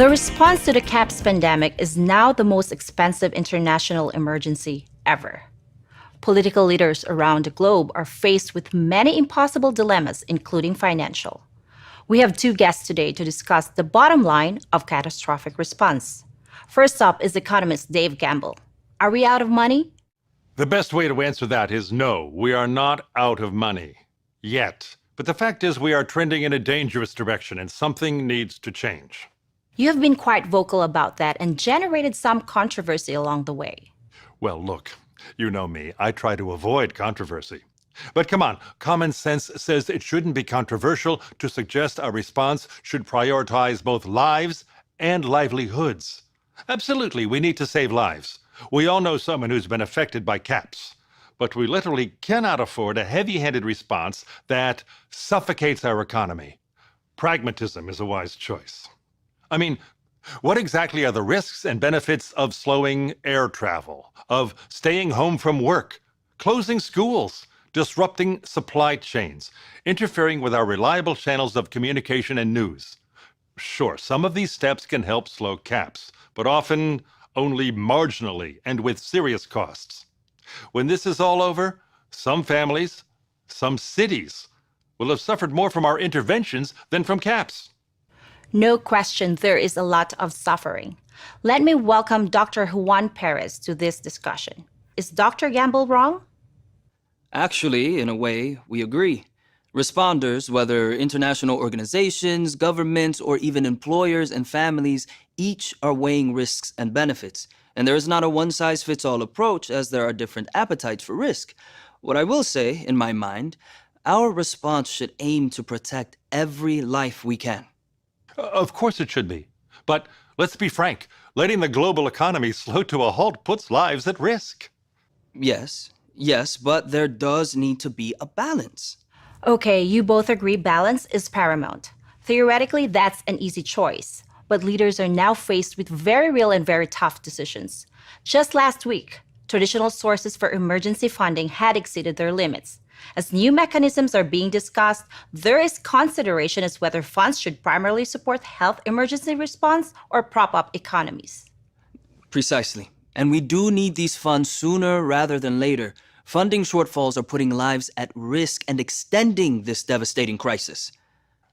The response to the CAPS pandemic is now the most expensive international emergency ever. Political leaders around the globe are faced with many impossible dilemmas, including financial. We have two guests today to discuss the bottom line of catastrophic response. First up is economist Dave Gamble. Are we out of money? The best way to answer that is no, we are not out of money. Yet. But the fact is we are trending in a dangerous direction and something needs to change. You have been quite vocal about that and generated some controversy along the way. Well, look, you know me. I try to avoid controversy. But come on, common sense says it shouldn't be controversial to suggest our response should prioritize both lives and livelihoods. Absolutely, we need to save lives. We all know someone who's been affected by CAPS. But we literally cannot afford a heavy-handed response that suffocates our economy. Pragmatism is a wise choice. I mean, what exactly are the risks and benefits of slowing air travel, of staying home from work, closing schools, disrupting supply chains, interfering with our reliable channels of communication and news? Sure, some of these steps can help slow CAPS, but often only marginally and with serious costs. When this is all over, some families, some cities will have suffered more from our interventions than from CAPS. No question, there is a lot of suffering. Let me welcome Dr. Juan Perez to this discussion. Is Dr. Gamble wrong? Actually, in a way, we agree. Responders, whether international organizations, governments, or even employers and families, each are weighing risks and benefits. And there is not a one-size-fits-all approach, as there are different appetites for risk. What I will say, in my mind, our response should aim to protect every life we can. Of course it should be. But let's be frank, letting the global economy slow to a halt puts lives at risk. Yes, but there does need to be a balance. Okay, you both agree balance is paramount. Theoretically, that's an easy choice. But leaders are now faced with very real and very tough decisions. Just last week, traditional sources for emergency funding had exceeded their limits. As new mechanisms are being discussed, there is consideration as whether funds should primarily support health emergency response or prop up economies. Precisely. And we do need these funds sooner rather than later. Funding shortfalls are putting lives at risk and extending this devastating crisis.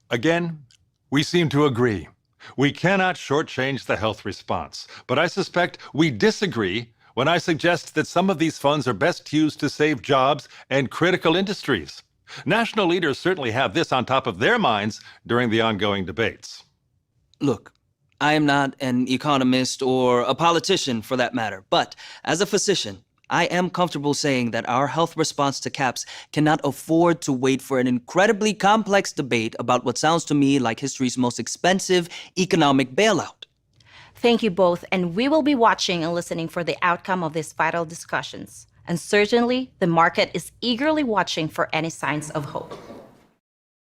Again, we seem to agree. We cannot shortchange the health response, but I suspect we disagree when I suggest that some of these funds are best used to save jobs and critical industries. National leaders certainly have this on top of their minds during the ongoing debates. Look, I am not an economist or a politician for that matter, but as a physician, I am comfortable saying that our health response to CAPS cannot afford to wait for an incredibly complex debate about what sounds to me like history's most expensive economic bailout. Thank you both, and we will be watching and listening for the outcome of these vital discussions. And certainly, the market is eagerly watching for any signs of hope.